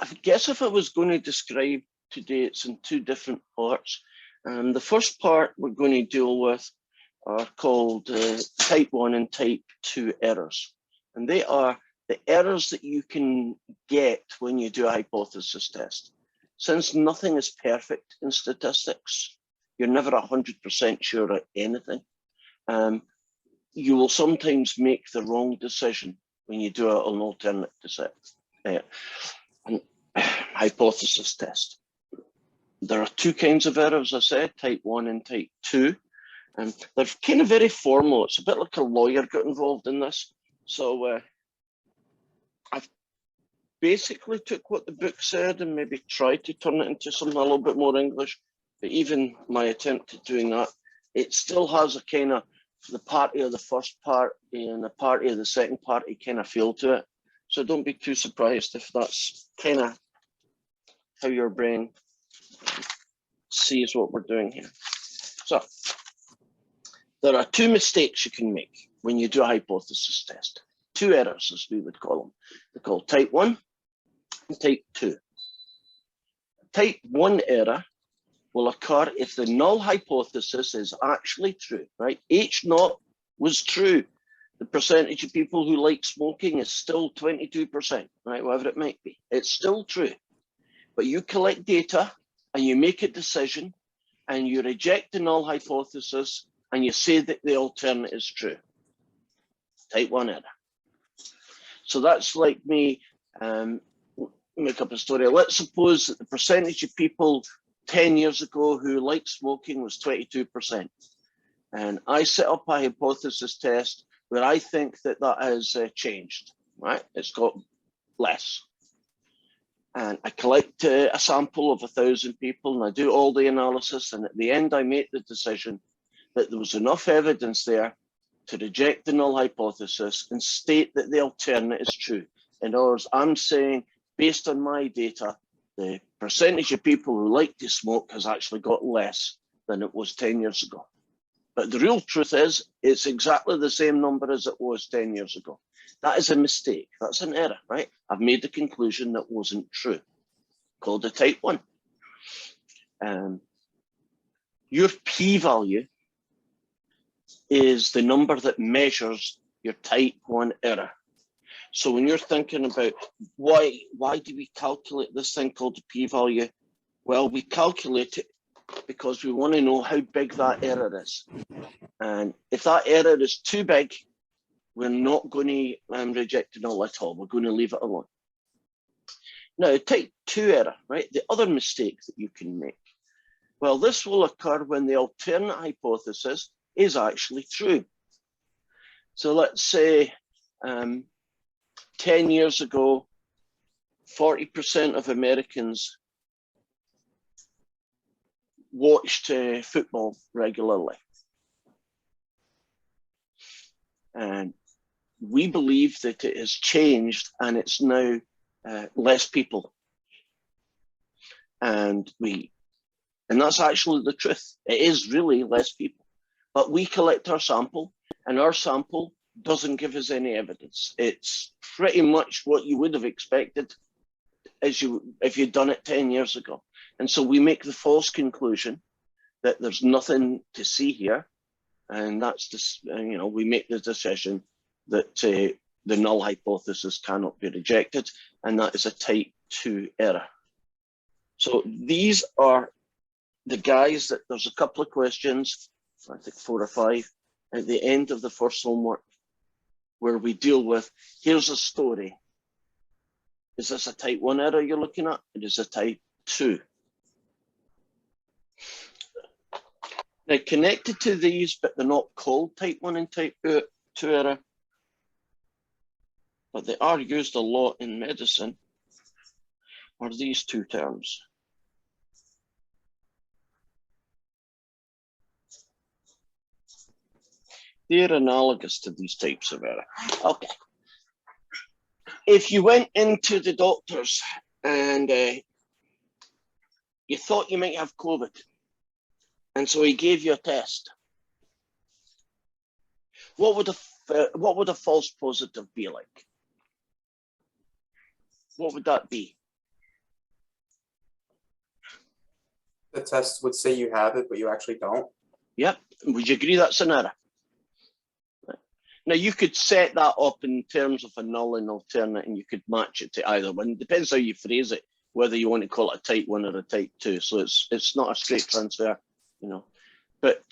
I guess if I was going to describe today, it's in two different parts. The first part we're going to deal with are called type 1 and type 2 errors. And they are the errors that you can get when you do a hypothesis test. Since nothing is perfect in statistics, you're never 100% sure of anything. You will sometimes make the wrong decision when you do an alternate hypothesis test. There are two kinds of errors, I said, type 1 and type 2. And they're kind of very formal. It's a bit like a lawyer got involved in this. So I've basically took what the book said and maybe tried to turn it into something a little bit more English. But even my attempt at doing that, it still has a kind of the party of the first part and the party of the second party kind of feel to it. So don't be too surprised if that's kind of how your brain sees what we're doing here. So there are two mistakes you can make when you do a hypothesis test. Two errors, as we would call them. They're called type 1 and type 2. Type 1 error will occur if the null hypothesis is actually true, right? H naught was true. The percentage of people who like smoking is still 22%, right? Whatever it might be. It's still true. But you collect data and you make a decision and you reject the null hypothesis and you say that the alternate is true. Type 1 error. So that's like me, make up a story. Let's suppose that the percentage of people 10 years ago who liked smoking was 22%. And I set up a hypothesis test where I think that that has changed, right? It's got less. And I collect a sample of 1,000 people and I do all the analysis. And at the end, I make the decision that there was enough evidence there to reject the null hypothesis and state that the alternate is true. In other words, I'm saying, based on my data, the percentage of people who like to smoke has actually got less than it was 10 years ago. But the real truth is, it's exactly the same number as it was 10 years ago. That is a mistake. That's an error, right? I've made the conclusion that wasn't true, called a type 1. Your p-value is the number that measures your type 1 error. So when you're thinking about why do we calculate this thing called the p-value? Well, we calculate it because we want to know how big that error is. And if that error is too big, we're not going to reject the null at all. We're going to leave it alone. Now, type 2 error, right? The other mistake that you can make. Well, this will occur when the alternate hypothesis is actually true. So let's say 10 years ago, 40% of Americans watched football regularly. And we believe that it has changed and it's now less people. And that's actually the truth. It is really less people. But we collect our sample and our sample doesn't give us any evidence. It's pretty much what you would have expected if you'd done it 10 years ago. And so we make the false conclusion that there's nothing to see here. And that's this, we make the decision that the null hypothesis cannot be rejected. And that is a type 2 error. So these are the guys that there's a couple of questions, I think 4 or 5, at the end of the first homework, where we deal with, here's a story. Is this a type 1 error you're looking at? It is a type 2. Now, connected to these, but they're not called type 1 and type 2 error, but they are used a lot in medicine, are these two terms. They're analogous to these types of error. Okay. If you went into the doctors and you thought you might have COVID, and so he gave you a test, what would a false positive be like? What would that be? The test would say you have it, but you actually don't. Yep. Would you agree that's an error? Now, you could set that up in terms of a null and alternate, and you could match it to either one. It depends how you phrase it, whether you want to call it a type 1 or a type 2. So it's not a straight transfer, you know. But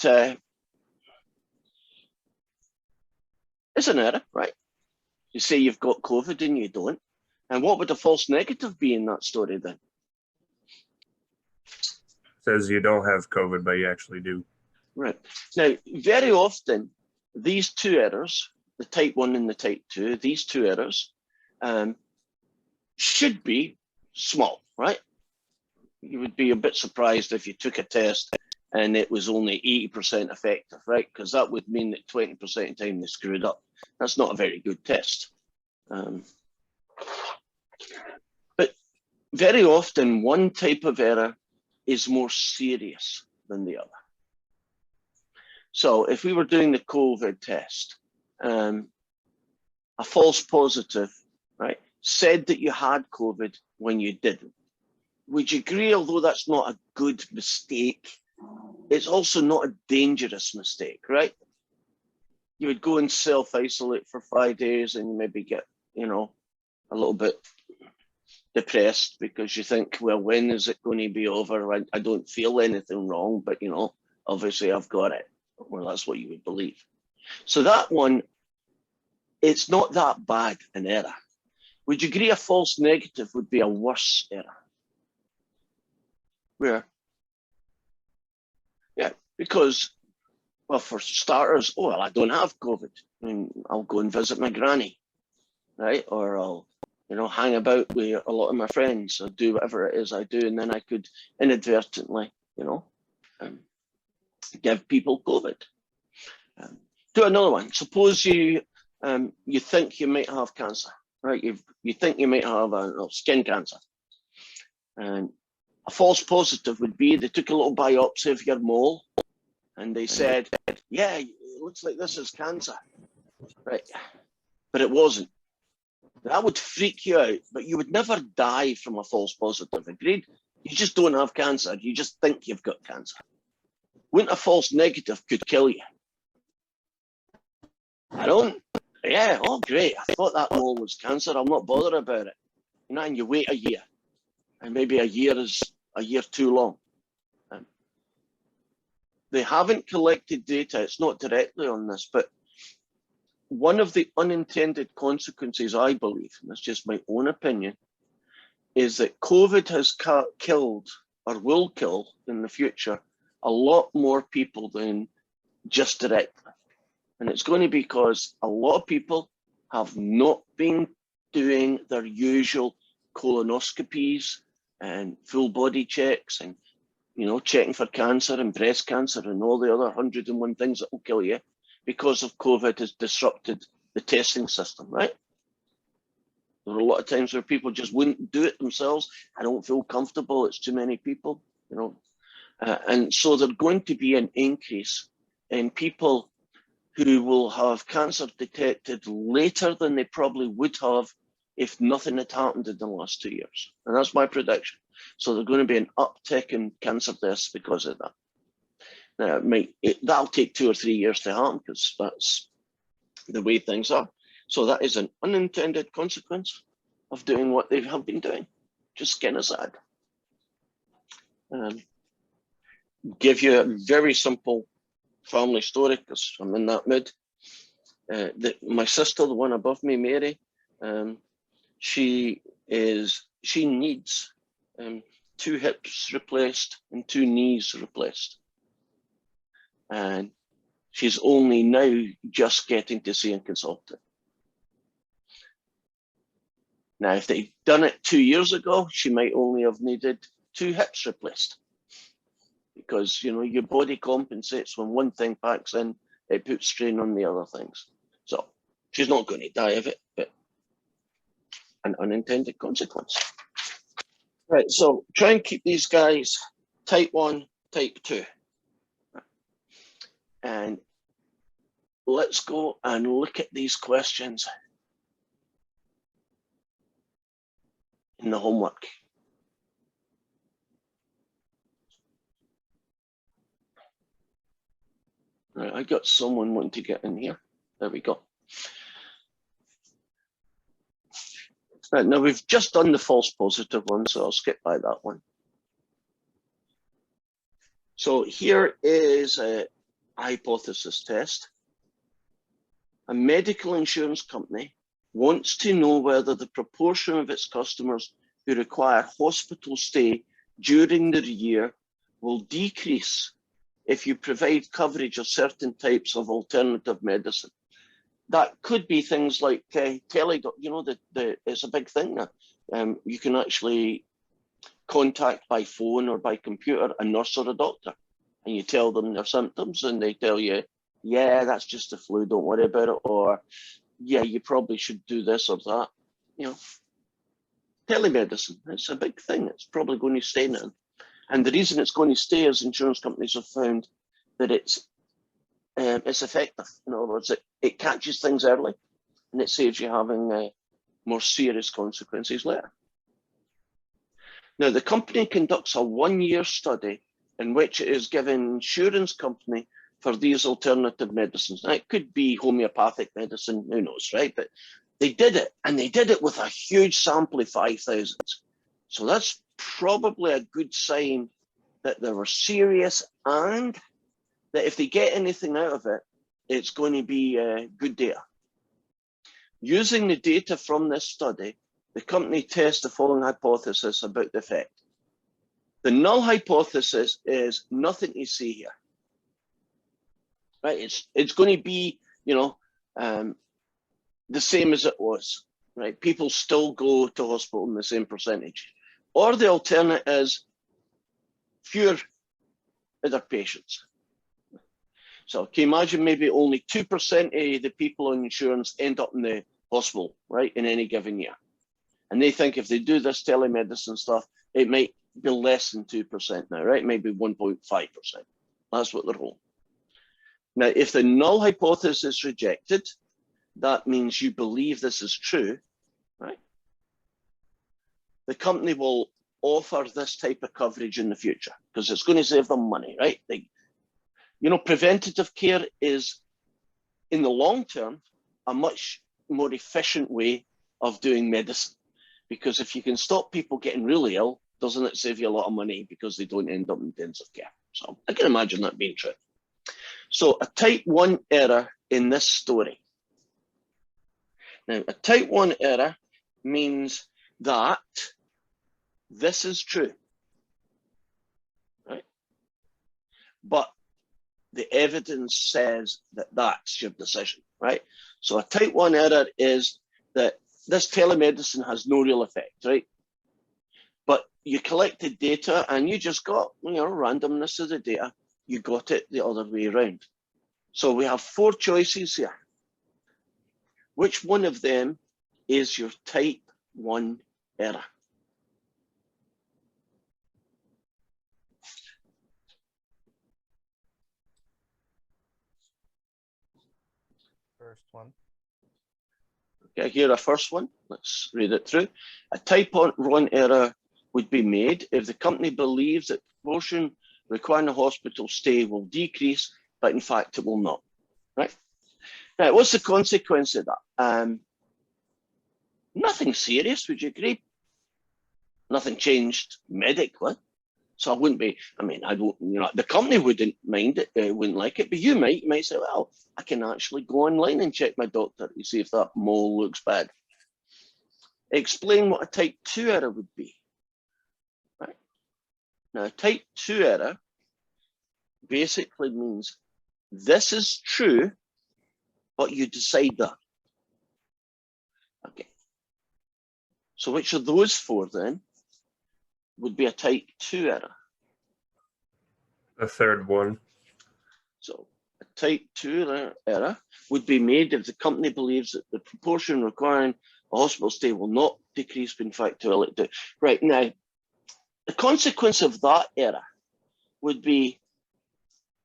it's an error, right? You say you've got COVID and you don't. And what would a false negative be in that story then? Says you don't have COVID, but you actually do. Right. Now, very often, these two errors, the type 1 and the type 2, these two errors should be small, right? You would be a bit surprised if you took a test and it was only 80% effective, right? Because that would mean that 20% of the time they screwed up. That's not a very good test. But very often, one type of error is more serious than the other. So if we were doing the COVID test, a false positive, right, said that you had COVID when you didn't. Would you agree, although that's not a good mistake, it's also not a dangerous mistake, right? You would go and self-isolate for 5 days and maybe get, you know, a little bit depressed because you think, well, when is it going to be over? I don't feel anything wrong, but, you know, obviously I've got it. Well, that's what you would believe. So that one, it's not that bad an error. Would you agree a false negative would be a worse error? Where? Yeah, because, well, for starters, oh, well, I don't have COVID. I mean, I'll go and visit my granny, right? Or I'll, you know, hang about with a lot of my friends or do whatever it is I do. And then I could inadvertently, you know, give people COVID. Do another one. Suppose you you think you might have cancer, right? You think you might have skin cancer. And a false positive would be they took a little biopsy of your mole and they said, yeah, it looks like this is cancer, right? But it wasn't. That would freak you out, but you would never die from a false positive, agreed? You just don't have cancer. You just think you've got cancer. Wouldn't a false negative could kill you? I don't. Yeah, oh great. I thought that mole was cancer. I'm not bothered about it. You know, and you wait a year. And maybe a year is a year too long. They haven't collected data, it's not directly on this, but one of the unintended consequences, I believe, and that's just my own opinion, is that COVID has killed or will kill in the future a lot more people than just directly. And it's going to be because a lot of people have not been doing their usual colonoscopies and full body checks and, you know, checking for cancer and breast cancer and all the other 101 things that will kill you because of COVID has disrupted the testing system, right? There are a lot of times where people just wouldn't do it themselves. I don't feel comfortable, it's too many people, you know. And so there's going to be an increase in people who will have cancer detected later than they probably would have if nothing had happened in the last 2 years. And that's my prediction. So there's going to be an uptick in cancer deaths because of that. Now, that'll take 2 or 3 years to happen because that's the way things are. So that is an unintended consequence of doing what they have been doing. Just kind of sad. Give you a very simple family story because I'm in that mood. My sister, the one above me, Mary, she needs 2 hips replaced and 2 knees replaced. And she's only now just getting to see a consultant. Now, if they'd done it 2 years ago, she might only have needed 2 hips replaced. Because, you know, your body compensates when one thing packs in, it puts strain on the other things. So she's not going to die of it, but an unintended consequence. Right, so try and keep these guys type 1, type 2. And let's go and look at these questions in the homework. Right, I got someone wanting to get in here. There we go. Right, now we've just done the false positive one, so I'll skip by that one. So here is a hypothesis test. A medical insurance company wants to know whether the proportion of its customers who require hospital stay during the year will decrease if you provide coverage of certain types of alternative medicine. That could be things like teledoc, you know, it's a big thing now. You can actually contact by phone or by computer a nurse or a doctor, and you tell them their symptoms and they tell you, yeah, that's just the flu, don't worry about it, or yeah, you probably should do this or that. You know, telemedicine, it's a big thing. It's probably going to stay now. And the reason it's going to stay is insurance companies have found that it's effective. In other words, it catches things early and it saves you having more serious consequences later. Now, the company conducts a 1-year study in which it is given insurance company for these alternative medicines. Now, it could be homeopathic medicine, who knows, right? But they did it, and they did it with a huge sample of 5,000. So that's probably a good sign that they were serious and that if they get anything out of it, it's going to be good data. Using the data from this study, the company tests the following hypothesis about the effect. The null hypothesis is nothing to see here. Right? It's going to be, you know, the same as it was. Right? People still go to hospital in the same percentage. Or the alternate is fewer other patients. So can you imagine maybe only 2% of the people on insurance end up in the hospital, right, in any given year. And they think if they do this telemedicine stuff, it might be less than 2% now, right? Maybe 1.5%. That's what they're hoping. Now, if the null hypothesis is rejected, that means you believe this is true, right? The company will offer this type of coverage in the future because it's going to save them money, right? You know, preventative care is, in the long term, a much more efficient way of doing medicine. Because if you can stop people getting really ill, doesn't it save you a lot of money because they don't end up in intensive care? So I can imagine that being true. So a type 1 error in this story. Now, a type 1 error means that this is true, right? But the evidence says that that's your decision, right? So a type 1 error is that this telemedicine has no real effect, right? But you collected data and you just got, you know, randomness of the data. You got it the other way around. So we have 4 choices here. Which one of them is your type 1 error? First one. Okay, here a first one. Let's read it through. A type 1 error would be made if the company believes that proportion requiring a hospital stay will decrease, but in fact it will not. Right? Now, what's the consequence of that? Nothing serious, would you agree? Nothing changed medically. So I wouldn't be, I mean, I don't, you know, the company wouldn't mind it, wouldn't like it, but you might say, well, I can actually go online and check my doctor to see if that mole looks bad. Explain what a type 2 error would be. Right? Now, a type 2 error basically means this is true, but you decide that. Okay. So which of those 4 then would be a type 2 error? The third one. So a type 2 error would be made if the company believes that the proportion requiring a hospital stay will not decrease, but in fact will it do. Right, now, the consequence of that error would be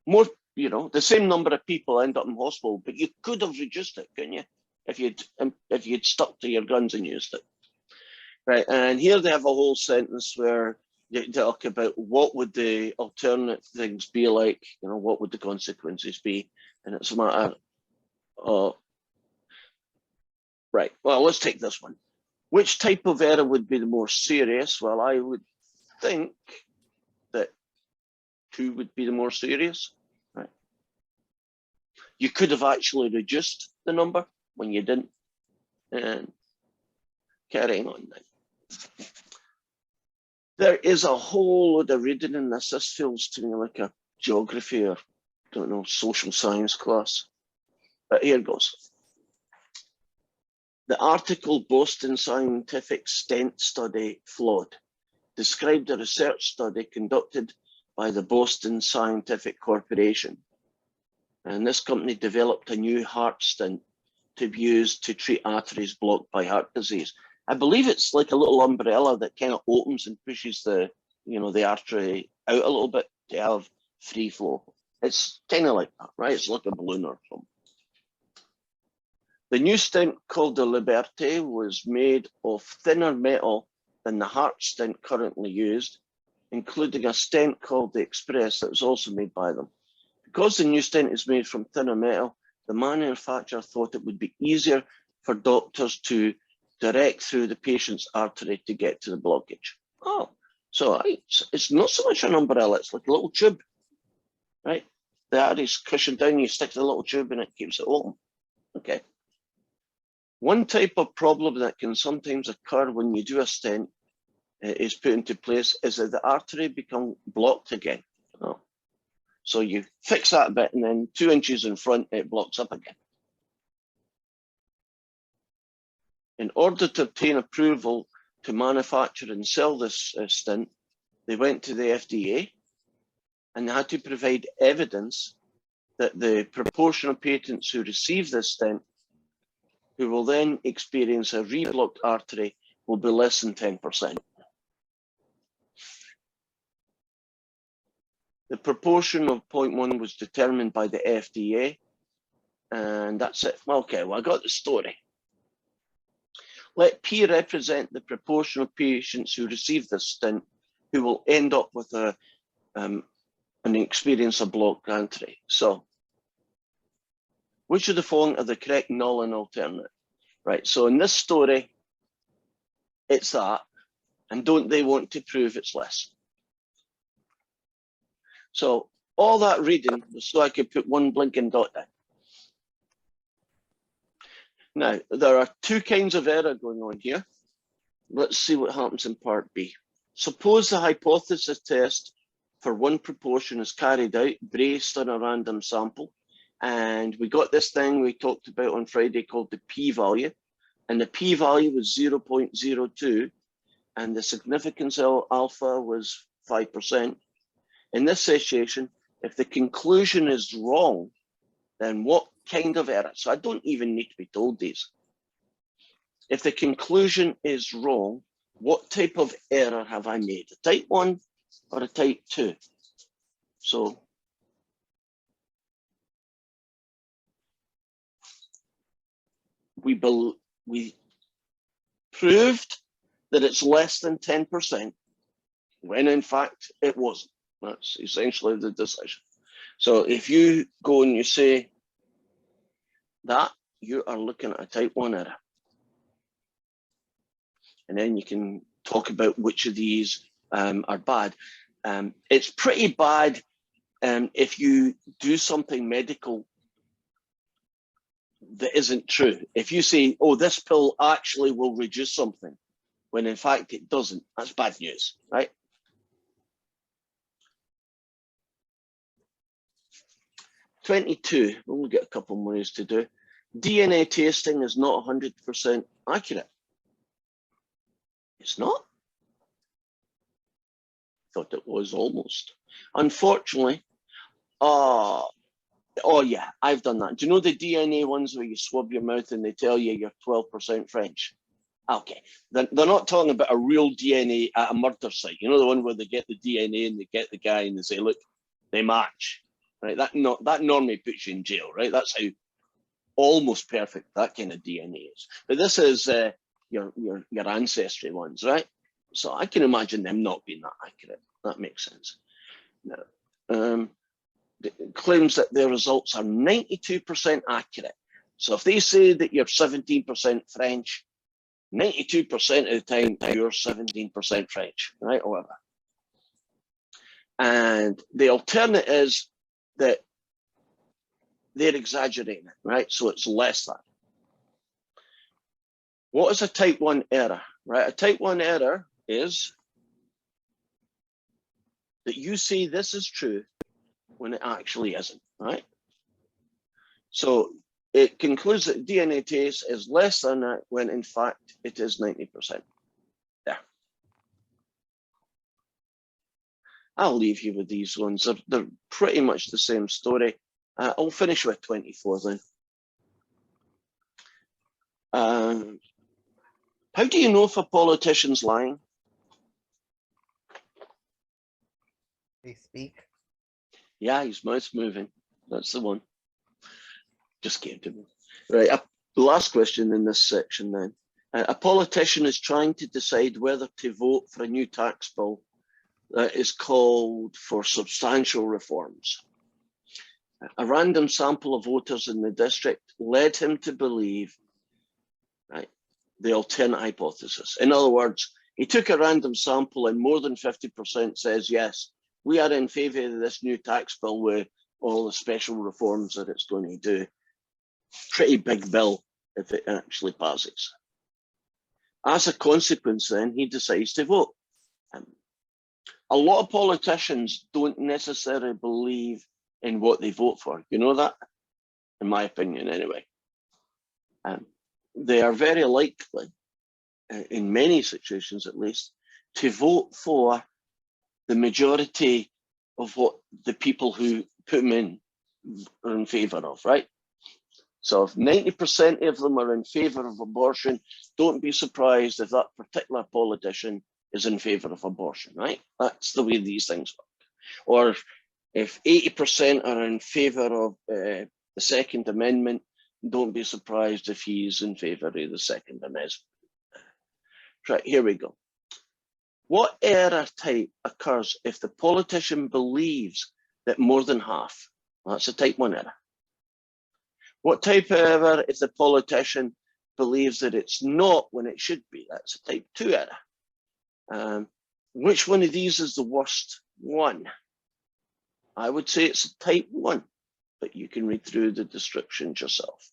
more, you know, the same number of people end up in hospital, but you could have reduced it, couldn't you? If you'd stuck to your guns and used it. Right, and here they have a whole sentence where you talk about what would the alternate things be like, you know, what would the consequences be? and it's a matter of, right, well, let's take this one. Which type of error would be the more serious? Well, I would think that 2 would be the more serious, right? You could have actually reduced the number when you didn't. And carrying on then. There is a whole load of reading in this. This feels to me like a geography or, don't know, social science class. But here goes. The article Boston Scientific Stent Study Flawed described a research study conducted by the Boston Scientific Corporation. And this company developed a new heart stent to be used to treat arteries blocked by heart disease. I believe it's like a little umbrella that kind of opens and pushes the, the artery out a little bit to have free flow. It's kind of like that, right? It's like a balloon or something. The new stent called the Liberté was made of thinner metal than the heart stent currently used, including a stent called the Express that was also made by them. Because the new stent is made from thinner metal, the manufacturer thought it would be easier for doctors to direct through the patient's artery to get to the blockage. Oh, so it's not so much an umbrella, it's like a little tube, right? The artery's cushioned down, you stick the little tube and it keeps it open. Okay. One type of problem that can sometimes occur when you do a stent is put into place is that the artery becomes blocked again. Oh. So you fix that bit and then 2 inches in front, it blocks up again. In order to obtain approval to manufacture and sell this stent, they went to the FDA and they had to provide evidence that the proportion of patients who receive this stent who will then experience a reblocked artery will be less than 10%. The proportion of 0.1 was determined by the FDA, and that's it. Okay, well, I got the story. Let P represent the proportion of patients who receive this stent who will end up with an experience of blocked artery. So, which of the following are the correct null and alternate? Right, so in this story, it's that, and don't they want to prove it's less? So all that reading was so I could put one blinking dot down. Now, there are 2 kinds of error going on here. Let's see what happens in part B. Suppose the hypothesis test for one proportion is carried out based on a random sample. And we got this thing we talked about on Friday called the p-value. And the p-value was 0.02. And the significance alpha was 5%. In this situation, if the conclusion is wrong, then what kind of error? So I don't even need to be told these. If the conclusion is wrong, what type of error have I made? A type 1 or a type 2? So we proved that it's less than 10%, when in fact it wasn't. That's essentially the decision. So if you go and you say that, you are looking at a type 1 error. And then you can talk about which of these are bad. It's pretty bad if you do something medical that isn't true. If you say, oh, this pill actually will reduce something, when in fact it doesn't, that's bad news, right? We'll only get a couple more to do. DNA testing is not 100% accurate. It's not. Thought it was almost. Unfortunately, oh yeah, I've done that. Do you know the DNA ones where you swab your mouth and they tell you you're 12% French? Okay, they're not talking about a real DNA at a murder site. You know, the one where they get the DNA and they get the guy and they say, look, they match. Right, that normally puts you in jail, right? That's how almost perfect that kind of DNA is. But this is your ancestry ones, right? So I can imagine them not being that accurate. That makes sense. Now, claims that their results are 92% accurate. So if they say that you're 17% French, 92% of the time you're 17% French, right? Or whatever. And the alternate is that they're exaggerating it, right? So it's less than. What is a type 1 error, right? A type 1 error is that you say this is true when it actually isn't, right? So it concludes that DNA trace is less than that when in fact it is 90%. Yeah. I'll leave you with these ones. They're pretty much the same story. I'll finish with 24 then. How do you know if a politician's lying? They speak. Yeah, his mouth's moving. That's the one. Just came to me. Right, the last question in this section then. A politician is trying to decide whether to vote for a new tax bill that is called for substantial reforms. A random sample of voters in the district led him to believe, right, the alternate hypothesis. In other words, he took a random sample and more than 50% says, yes, we are in favor of this new tax bill with all the special reforms that it's going to do. Pretty big bill if it actually passes. As a consequence, then, he decides to vote. A lot of politicians don't necessarily believe in what they vote for. You know that? In my opinion, anyway. They are very likely, in many situations at least, to vote for the majority of what the people who put them in are in favor of, right? So if 90% of them are in favor of abortion, don't be surprised if that particular politician is in favor of abortion, right? That's the way these things work. Or if 80% are in favor of the Second Amendment, don't be surprised if he's in favor of the Second Amendment. Right, here we go. What error type occurs if the politician believes that more than half? Well, that's a type 1 error. What type of error if the politician believes that it's not when it should be? That's a type 2 error. Which one of these is the worst one? I would say it's a type 1, but you can read through the descriptions yourself.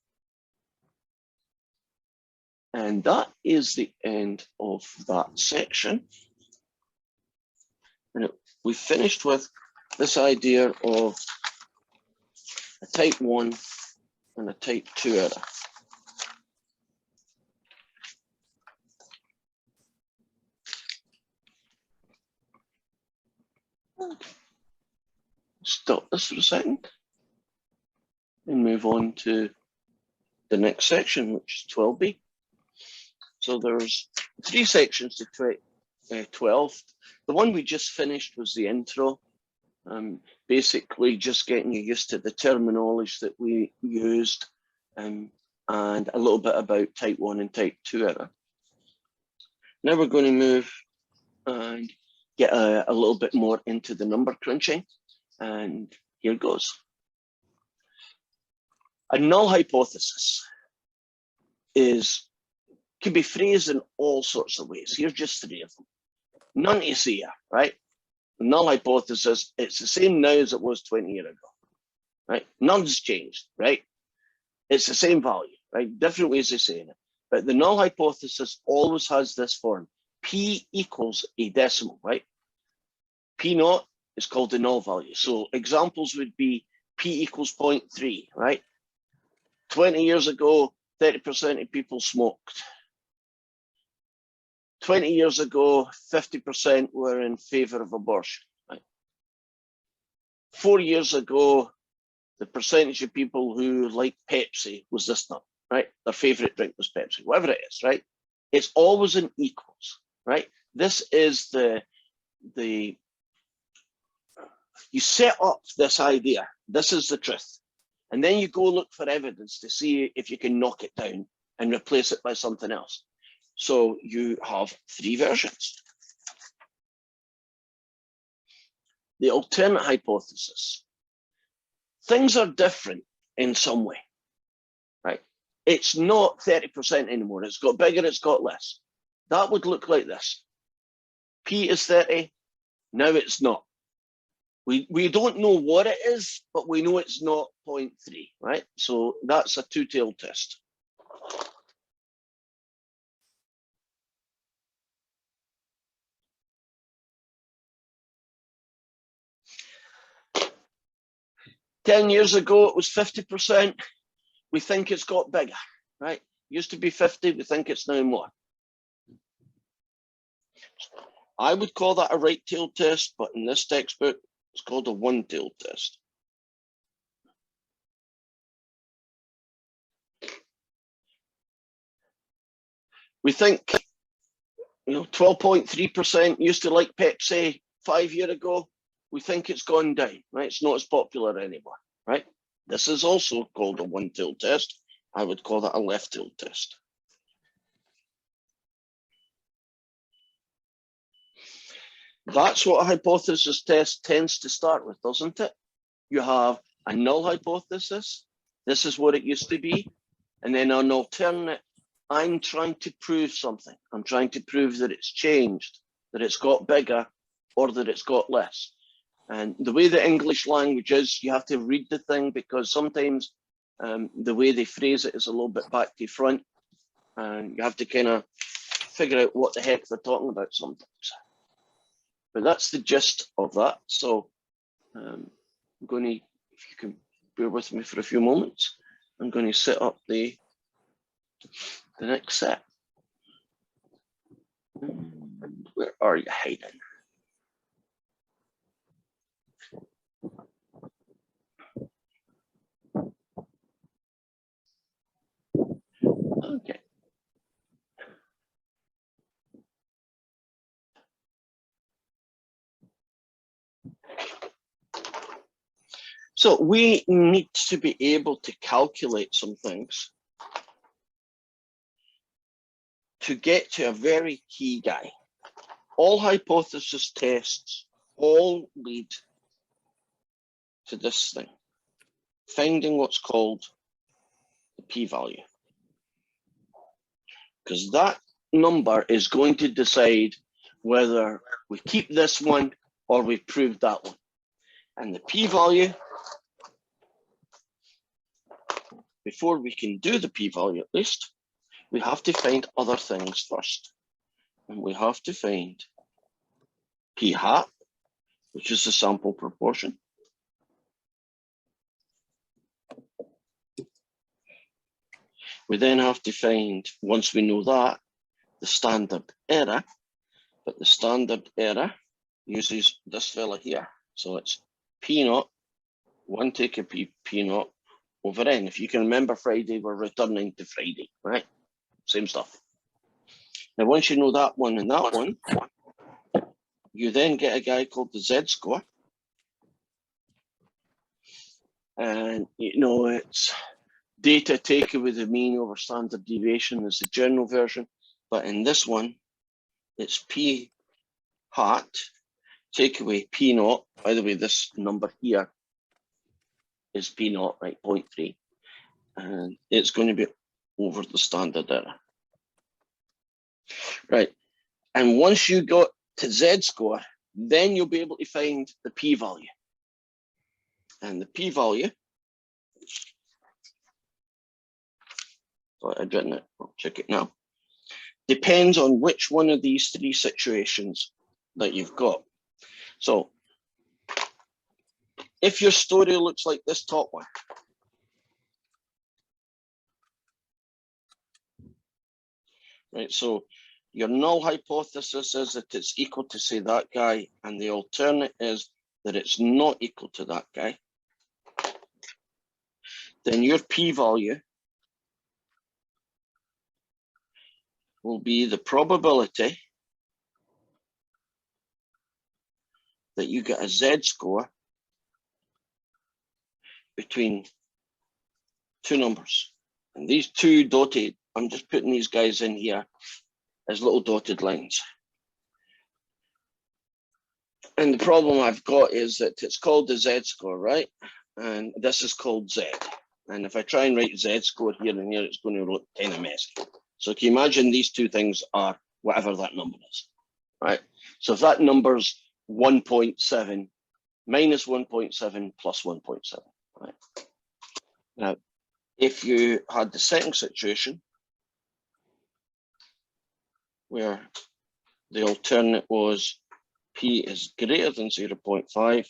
And that is the end of that section. And we finished with this idea of a type 1 and a type 2 error. Stop this for a second and move on to the next section, which is 12b. So there's 3 sections to 12. The one we just finished was the intro. Basically just getting you used to the terminology that we used and a little bit about type 1 and type 2 error. Now we're going to move and get a little bit more into the number crunching, and here goes. A null hypothesis can be phrased in all sorts of ways. Here's just 3 of them. None to see here, right? The null hypothesis, it's the same now as it was 20 years ago, right? None's changed, right? It's the same value, right? Different ways of saying it. But the null hypothesis always has this form. P equals a decimal, right? P naught is called the null value. So examples would be P equals 0.3, right? 20 years ago, 30% of people smoked. 20 years ago, 50% were in favor of abortion. Right? 4 years ago, the percentage of people who like Pepsi was this number, right? Their favorite drink was Pepsi, whatever it is, right? It's always in equals, right? This is you set up this idea. This is the truth. And then you go look for evidence to see if you can knock it down and replace it by something else. So you have 3 versions. The alternate hypothesis. things are different in some way, right? It's not 30% anymore. It's got bigger, it's got less. That would look like this. P is 30, now it's not. We don't know what it is, but we know it's not 0.3, right? So that's a two-tailed test. Ten years ago, it was 50%. We think it's got bigger, right? Used to be 50, we think it's now more. I would call that a right-tailed test, but in this textbook, it's called a one-tailed test. We think, 12.3% used to like Pepsi 5 years ago. We think it's gone down, right? It's not as popular anymore, right? This is also called a one-tailed test. I would call that a left-tailed test. That's what a hypothesis test tends to start with, doesn't it? You have a null hypothesis. This is what it used to be. And then an alternate, I'm trying to prove something. I'm trying to prove that it's changed, that it's got bigger, or that it's got less. And the way the English language is, you have to read the thing, because sometimes the way they phrase it is a little bit back to front. And you have to kind of figure out what the heck they're talking about sometimes. But that's the gist of that. So I'm going to, if you can bear with me for a few moments, I'm going to set up the next set. Where are you hiding? Okay. So we need to be able to calculate some things to get to a very key guy. All hypothesis tests all lead to this thing, finding what's called the p-value. Because that number is going to decide whether we keep this one or we prove that one. And the p-value, before we can do the p-value at least, we have to find other things first. And we have to find p hat, which is the sample proportion. We then have to find, once we know that, the standard error, but the standard error uses this fella here. So it's p naught, 1 take a p naught over n. If you can remember Friday, we're returning to Friday, right? Same stuff. Now, once you know that one and that one, you then get a guy called the z-score. And, it's data taken with the mean over standard deviation is the general version. But in this one, it's p hat, take away p naught. By the way, this number here is p naught, right, 0.3. And it's going to be over the standard error. Right. And once you got to z-score, then you'll be able to find the p-value. And the p-value, I'd written it, I'll check it now, depends on which one of these three situations that you've got. So if your story looks like this top one, right, so your null hypothesis is that it's equal to, say, that guy, and the alternate is that it's not equal to that guy, then your p-value will be the probability that you get a z-score between two numbers. And these two dotted, I'm just putting these guys in here as little dotted lines. And the problem I've got is that it's called the z-score, right? and this is called Z. And if I try and write Z score here and here, it's going to look kind of messy. So can you imagine these two things are whatever that number is, right? So if that number's 1.7 minus 1.7 plus 1.7, right? Now, if you had the second situation where the alternate was P is greater than 0.5,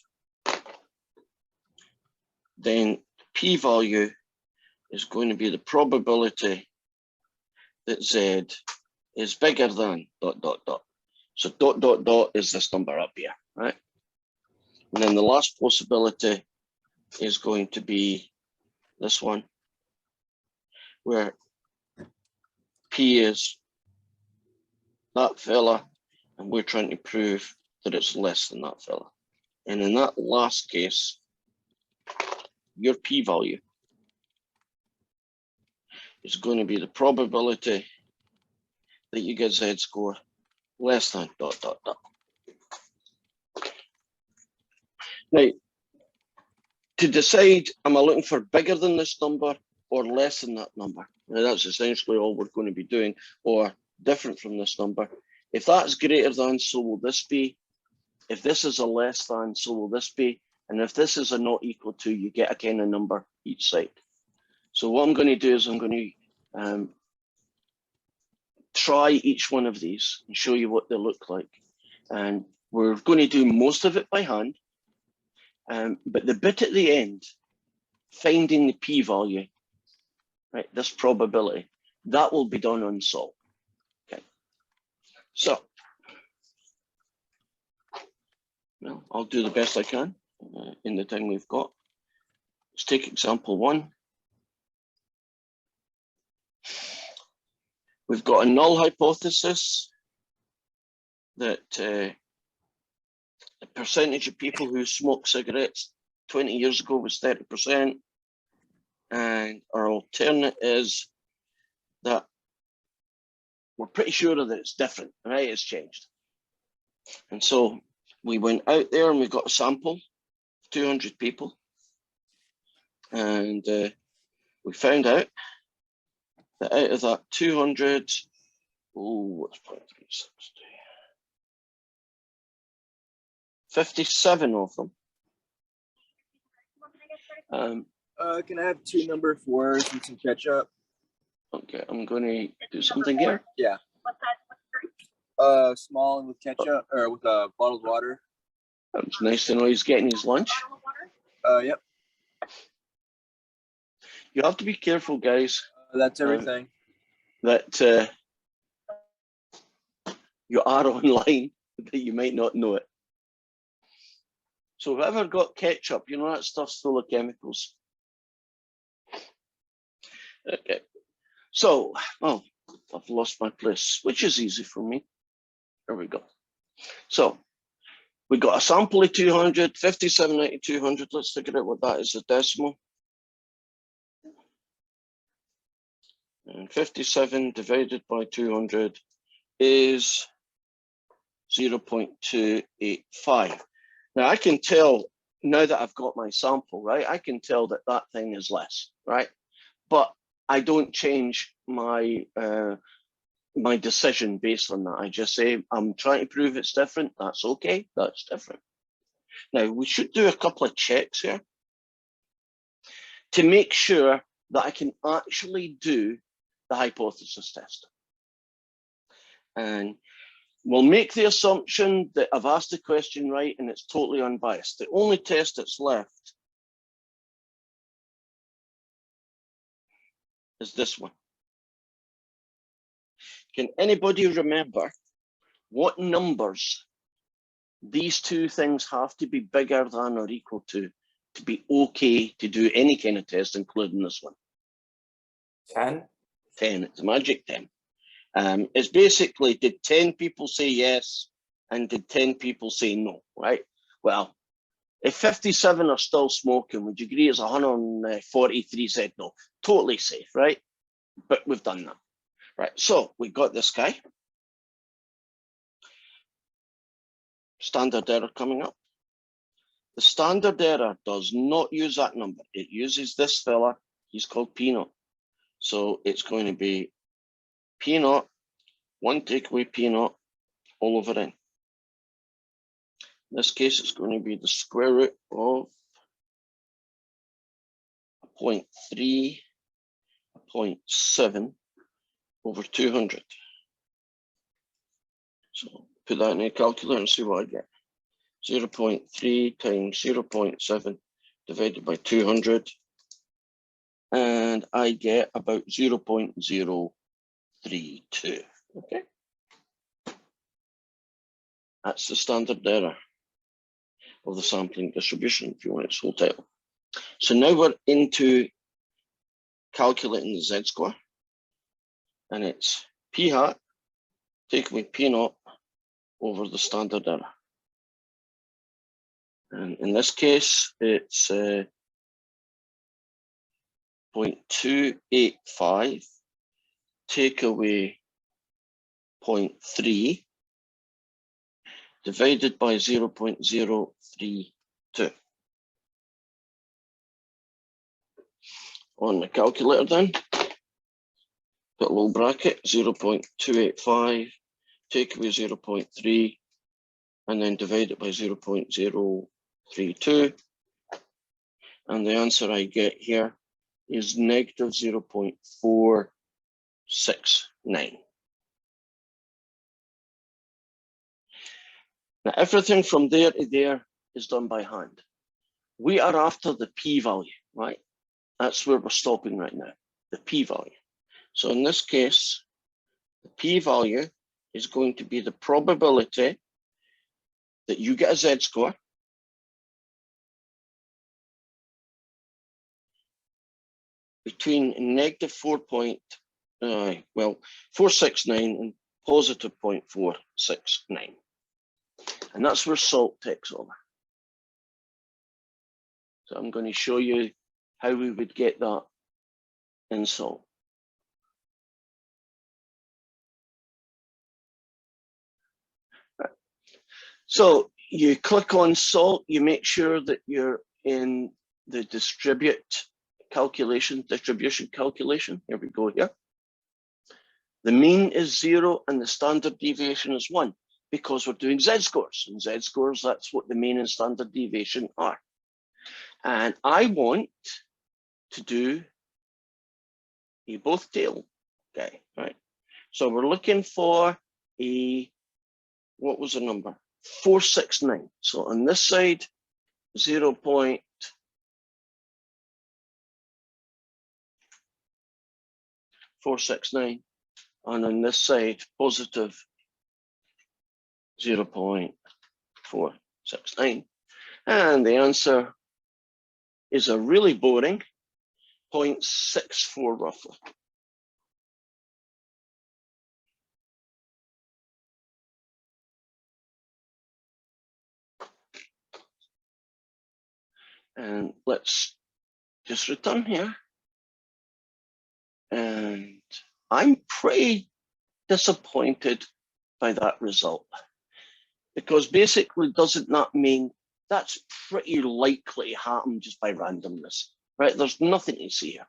then P value is going to be the probability that Z is bigger than ... So ... is this number up here, right? And then the last possibility is going to be this one, where P is that fella, and we're trying to prove that it's less than that fella. And in that last case, your P value is going to be the probability that you get Z score less than ... Now, to decide, am I looking for bigger than this number or less than that number? Now, that's essentially all we're going to be doing, or different from this number. If that's greater than, so will this be. If this is a less than, so will this be. And if this is a not equal to, you get a kind of number each side. So what I'm going to do is I'm going to try each one of these and show you what they look like. And we're going to do most of it by hand. But the bit at the end, finding the p-value, right, this probability, that will be done on solve. Okay. So, well, I'll do the best I can in the time we've got. Let's take example 1. We've got a null hypothesis that the percentage of people who smoked cigarettes 20 years ago was 30%. And our alternate is that we're pretty sure that it's different, right? It's changed. And so we went out there and we got a sample, 200 people. And we found out that out of that 200, what's 0.360? 57 of them. Can I have 2 number 4s and some ketchup? Okay, I'm going to do something here. Yeah. Small and with ketchup, or with bottled water. It's nice to know he's getting his lunch. Yep. You have to be careful, guys, That's everything. that you are online, that you might not know it. So whoever got ketchup, you know that stuff's full of chemicals. Okay. So, oh, I've lost my place, which is easy for me. There we go. So we got a sample of 200, 57 out of 200. Let's figure out what that is, a decimal. And 57 divided by 200 is 0.285. Now I can tell, now that I've got my sample, right, I can tell that that thing is less, right? But I don't change my my decision based on that. I just say, I'm trying to prove it's different. That's okay, that's different. Now we should do a couple of checks here to make sure that I can actually do the hypothesis test. And we'll make the assumption that I've asked the question right and it's totally unbiased. The only test that's left is this one. Can anybody remember what numbers these two things have to be bigger than or equal to be okay to do any kind of test, including this one? 10. 10, it's a magic 10. It's basically, did 10 people say yes and did 10 people say no, right? Well, if 57 are still smoking, would you agree it's 143 said no? Totally safe, right? But we've done that. Right, so we got this guy. Standard error coming up. The standard error does not use that number. It uses this fella. He's called P naught. So it's going to be P naught, 1 take away P naught, all over n. In this case, it's going to be the square root of 0.3, 0.7 over 200. So put that in a calculator and see what I get. 0.3 times 0.7 divided by 200. And I get about 0.032. Okay. That's the standard error of the sampling distribution, if you want its whole title. So now we're into calculating the z-score. And it's p hat, take away p naught over the standard error. And in this case, it's 0.285 take away 0.3 divided by 0.032. On the calculator then, put a little bracket, 0.285, take away 0.3, and then divide it by 0.032. And the answer I get here is negative 0.469. Now, everything from there to there is done by hand. We are after the p-value, right? That's where we're stopping right now, the p-value. So in this case, the p-value is going to be the probability that you get a z-score between negative 4.69 and positive 0.469. And that's where salt takes over. So I'm going to show you how we would get that in salt. So you click on salt, you make sure that you're in the distribution calculation. Here we go here. The mean is 0 and the standard deviation is 1 because we're doing z-scores. And z-scores, that's what the mean and standard deviation are. And I want to do a both tail guy, right? So we're looking for a, what was the number? 469. So on this side, 0.469, and on this side, positive 0.469. And the answer is a really boring 0.64 roughly. And let's just return here. And I'm pretty disappointed by that result, because basically doesn't that mean that's pretty likely to happen just by randomness, right? There's nothing to see here.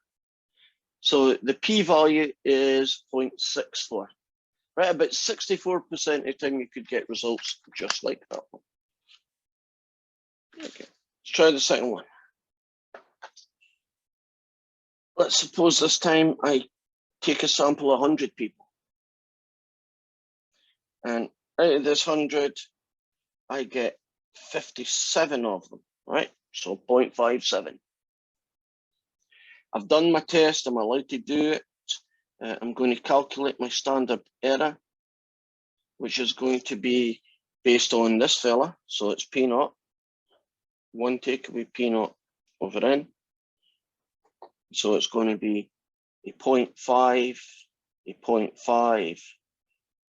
So the p-value is 0.64, right? About 64% of the time you could get results just like that one. Okay, let's try the second one. Let's suppose this time I take a sample of 100 people. And out of this 100, I get 57 of them, right? So 0.57. I've done my test, I'm allowed to do it. I'm going to calculate my standard error, which is going to be based on this fella. So it's P naught, 1 take away P naught over n. So it's going to be a 0.5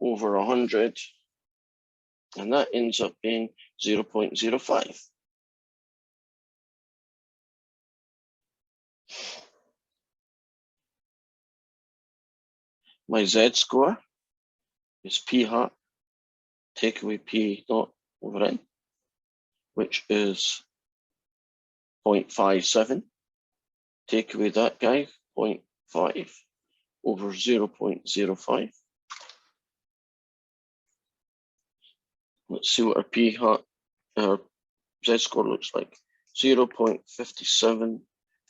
over 100, and that ends up being 0.05. My z-score is p hat take away p naught over n, which is 0.57. Take away that guy, 0.5 over 0.05. Let's see what our p hat, our z-score looks like. 0.57,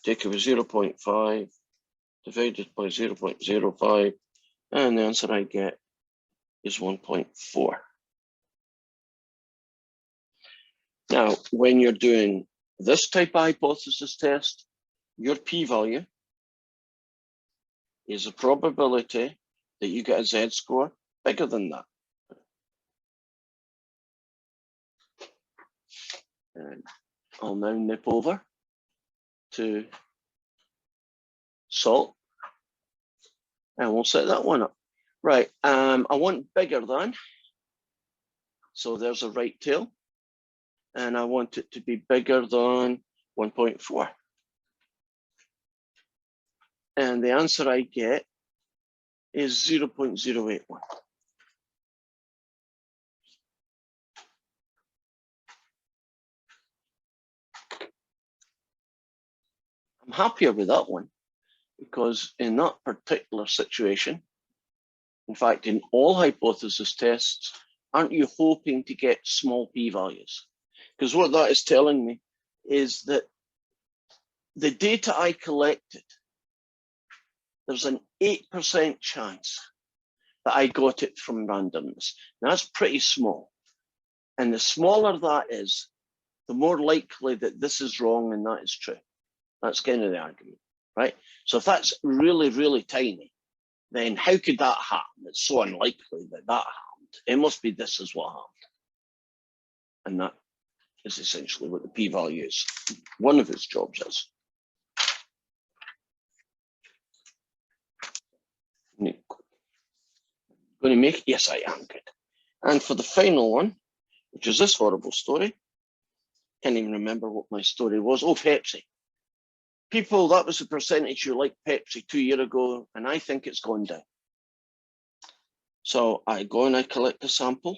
take away 0.5, divided by 0.05, and the answer I get is 1.4. Now, when you're doing this type of hypothesis test, your p-value is a probability that you get a z-score bigger than that. And I'll now nip over to salt, and we'll set that one up. Right, I want bigger than, so there's a right tail, and I want it to be bigger than 1.4. And the answer I get is 0.081. I'm happier with that one because in that particular situation, in fact, in all hypothesis tests, aren't you hoping to get small p-values? Because what that is telling me is that the data I collected, there's an 8% chance that I got it from randomness. Now, that's pretty small. And the smaller that is, the more likely that this is wrong and that is true. That's kind of the argument, right? So if that's really, really tiny, then how could that happen? It's so unlikely that that happened. It must be this is what happened. And that is essentially what the p-value is. One of its jobs is. Going to make, yes, I am good. And for the final one, which is this horrible story, can't even remember what my story was. Oh, Pepsi. People, that was the percentage who liked Pepsi 2 years ago, and I think it's gone down. So I go and I collect a sample,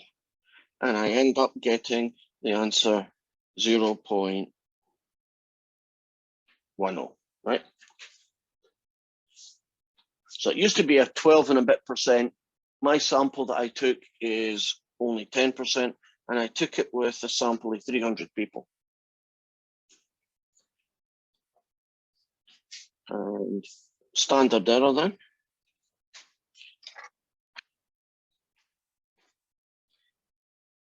and I end up getting the answer 0.10, right? So it used to be a 12 and a bit percent. My sample that I took is only 10%, and I took it with a sample of 300 people. And standard error then.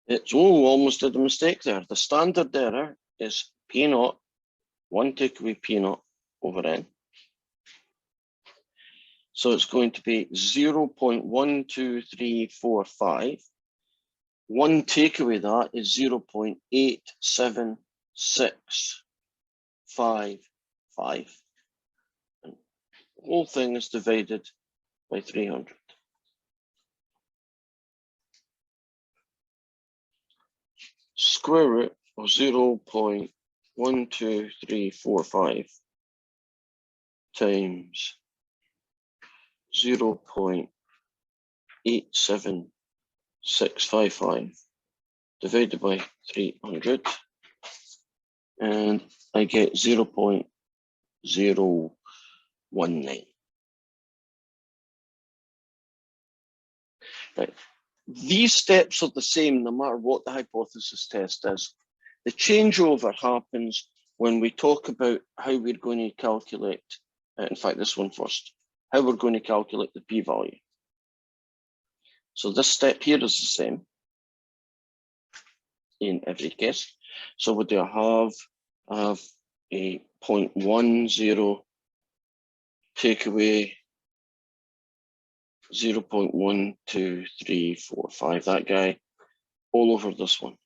It's, oh, almost did a mistake there. The standard error is P naught, 1 take away P naught over N. So it's going to be 0.12345. 1 take away that is 0.87655. And the whole thing is divided by 300. Square root of 0.12345 times 0.87655 divided by 300, and I get 0.019. Right. These steps are the same no matter what the hypothesis test is. The changeover happens when we talk about how we're going to calculate, in fact, this one first, how we're going to calculate the p-value. So this step here is the same in every case. So what do I have? I have a 0.10 take away 0.12345, that guy, all over this one.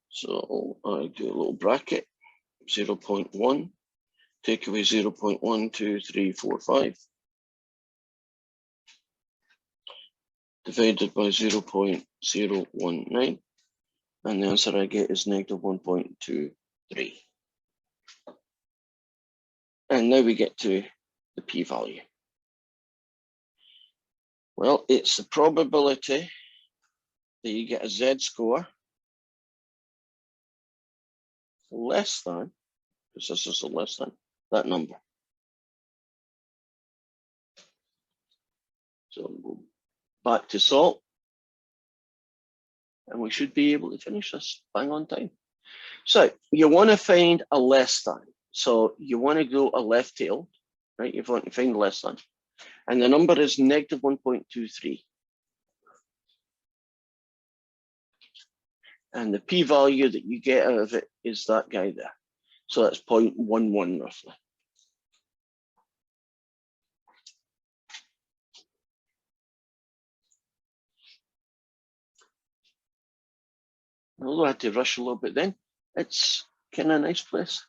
So I do a little bracket, 0.1, take away 0.12345, divided by 0.019, and the answer I get is negative 1.23. And now we get to the p-value. Well, it's the probability that you get a z-score less than, because this is a less than, that number. So we'll back to salt. And we should be able to finish this bang on time. So you want to find a less than. So you want to go a left tail, right? You want to find less than. And the number is negative 1.23. And the p-value that you get out of it is that guy there. So that's 0.11 roughly. Although I had to rush a little bit then, it's kind of a nice place.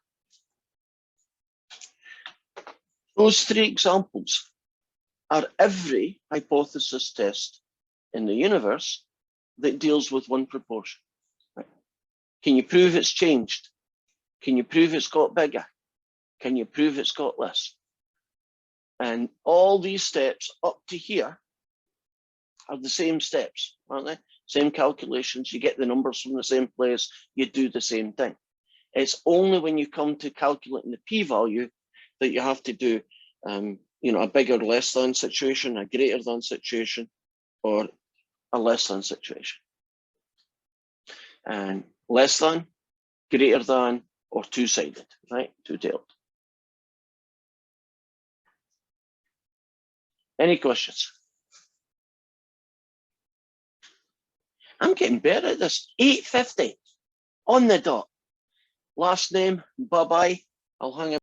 Those three examples are every hypothesis test in the universe that deals with one proportion. Right? Can you prove it's changed? Can you prove it's got bigger? Can you prove it's got less? And all these steps up to here are the same steps, aren't they? Same calculations, you get the numbers from the same place, you do the same thing. It's only when you come to calculating the p-value that you have to do a bigger or less than situation, a greater than situation, or a less than situation. And less than, greater than, or two-sided, right? Two-tailed. Any questions? I'm getting better at this. 8:50 on the dot. Last name, bye-bye. I'll hang up.